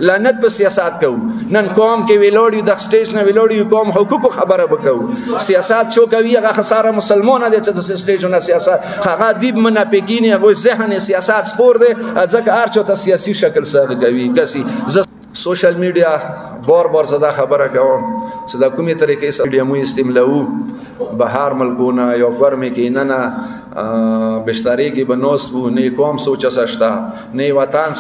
لعنت په سیاست کو نن قوم کې ویلوړی د سټیج نه ویلوړی قوم حقوق خبره وکاو سیاست شو کوي هغه خساره مسلمانانه د سټیج نه سیاست هغه دیب منافقین هغه ذهن سیاست سپور دی ځکه هر څه سیاسي شکل سره کوي کسي سوشل میډیا بار زدا خبره کوم صدا کومه طریقې سره مو استعمالو بهار ملکونه یو ګرمه کې نه بشتاری کی بنوس بو نه قوم سوچ سشتا نه وطن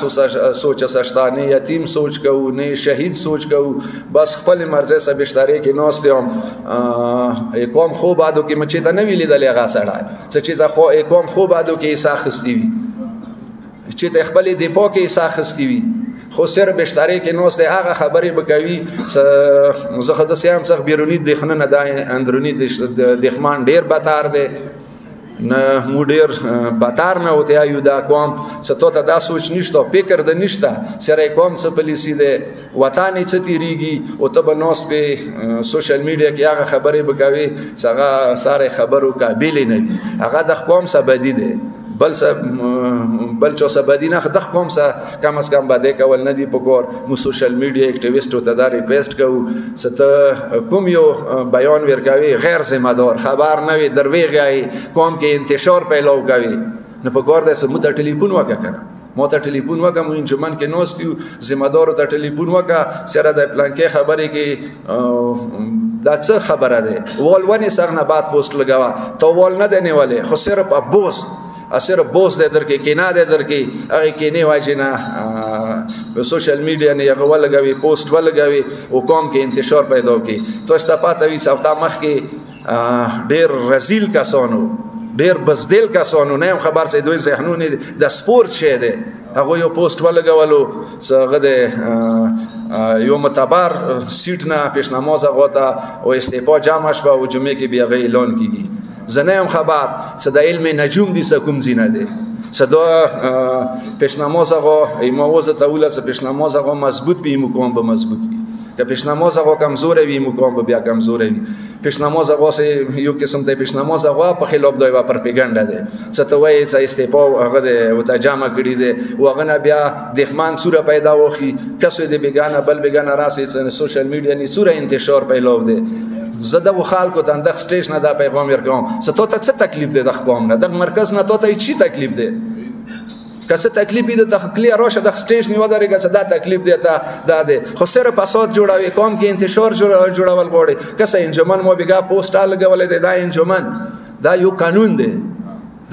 سوچ سشتا نه یتیم سوچ کو نه شهید سوچ کو بس خپل مرزه سره بشتاری کی نوس دیوم قوم خو بعدو کې مچې ته نه ویلې د لغا سړای چې ته خو قوم خو بعدو کې ساخستی وي چې ته خپل دیپو کې ساخستی وي خو سر بشتاری کې نوس دی هغه خبرې بکوي زه خدای سم څخه بیرونی دخنه نه دای اندرونی دخمان ډیر بتار دی نه مو ډیر بتار نه وته یو دا قوم څه ته دا سوچ نشته فکر د نشته سره قوم څه پالیسی ده وطن څه تیریږي او ته بنوس په سوشل میډیا کې هغه خبرې بکوي څنګه ساره خبرو قابل نه وي هغه د قوم څه بدی ده بل چا سبدی نه د قوم څه کم از کم بده کول نه دی پکور مو سوشل میډیا اکټیویسټ ته دا ریکویسټ کوو ست کوم یو بیان ورکوي غیر ذمہ دار خبر نه وي درویغي قوم کې انتشار پیلو کوي نه پکور د سمو ته ټلیفون وکړه مو ته ټلیفون وکړه مو انجمن کې نوستیو ذمہ دار ته ټلیفون وکړه سره د پلان کې خبرې کې دا څه خبره ده ولونه سره نه بات پوسټ لگاوا تو ول نه دی نیولې خو صرف ابوس اثر بوس دے در کے کینا دے در کے اگے کینے واجنا سوشل میڈیا نے یغه ولګوي پوسټ ولګوي او قوم کې انتشار پیدا کی تو استا پاته وی صفتا مخ کې ډیر رزیل کسانو ډیر بزدل کسانو نه خبر سي دوی ذهنونه د سپورت شه ده هغه یو پوسټ ولګولو څنګه ده یو متبر سیټ نه پیشنماز غوتا او استعفا جمع شوه او جمعه کې بیا غي اعلان کیږي زنه هم خبر صدا علم نجوم دي سکم زینه ده صدا پیشنماز غو ایموزه توله څه پیشنماز غو مضبوط بي مقام به مضبوط بي که پیشنماز غو کمزور وي مقام به بیا کمزور وي پیشنماز غو سه یو قسم ته پیشنماز غو په خلاف دوی پروپاګاندا ده څه ته وایي چې استعفا هغه ده وته جامه کړی ده وغه نه بیا دښمن صوره پیدا وخی کسو دې بیگانه بل بیگانه راسي سوشل میډیا نه صوره انتشار پیلو ده زده و خلکو ته د سټیج نه دا پیغام ورکوم څه ته څه تکلیف ده د قوم نه د مرکز نه ته چی تکلیف ده کسه تکلیف دې ته کلیر راشه د سټیج نه ودرېږي چې دا تکلیف دی ته دا خو سره پاسات جوړوي قوم کې انتشار جوړول غواړي کسه انجمن مو بیګه پوسټ لګولې دی دا انجمن دا یو قانون دی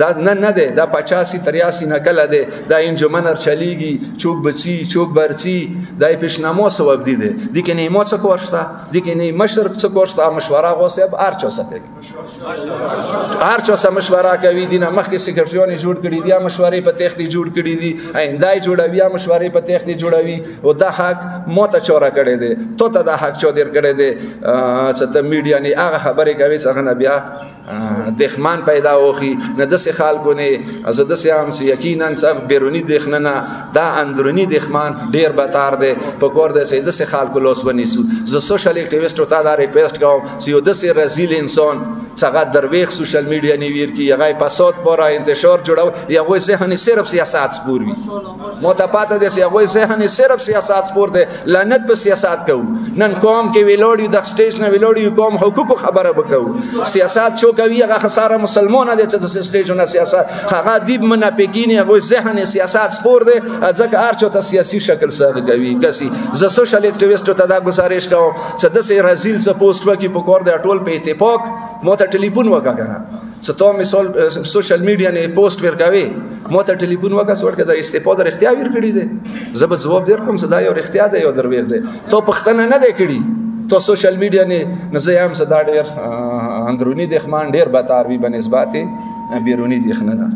دا نه ده دا 85 83 نکله ده دا انجمن چلیږي چوک بچي چوک برچي دا پیشنامو سبب دي ده دي کې نه مو څه کوښتا دي کې نه مشرق څه کوښتا مشوره غوسه هر چا څه کوي هر چا څه مشوره کوي دي نه مخکې سکرټریونه جوړ کړي دي مشورې په تختی جوړ کړي دي آیندای جوړوي مشورې په تختی جوړوي او دا حق مو ته چوره کړي دي ته دا حق چو در کړي دي چې ته میډیا نه هغه خبرې کوي څنګه نه بیا دښمن پیدا وخی نه د خلکو نه از د سیام سی یقینا څخه بیرونی دښمنه دا اندرونی دښمن ډیر بتار دی په کور د سید د خلکو لوس بنیسو ز سوشل اکټیویسټ ته دا ریکویسټ کوم چې یو د سی رزیل انسان څنګه درویغ سوشل میډیا نیویر کی هغه پاسات پورا انتشار جوړو یغه ذهن صرف سیاست سپور وي متپاته د یغه ذهن صرف سیاست سپور دی لعنت په سیاست کو نن قوم کې ویلوړی د سټیج نه ویلوړی قوم حقوق خبره وکاو سیاست شو کوي هغه خساره مسلمانانه د سټیج نه سیاست هغه دیب منافقین هغه ذهن سیاست سپور دی ځکه هر څه ته شکل سره کوي کسي ز سوشل اکټیویسټ ته دا گزارش کوم چې د سه رزیل څه پوسټ وکي په کور د ټول په اتفاق مو ته ټلیفون وکړه څه ته مثال سوشل میډیا نه پوسټ ورکوي مو ته ټلیفون وکړه ورکه د استعفا در اختیار ورکړي دي زب جواب درکم صدا یو اختیار دی یو درویغ دی ته پختنه نه دی کړي تو سوشل میډیا نه نزيام صدا ډیر اندرونی دښمن ډیر بتار وی بنسبت بیرونی دښمنه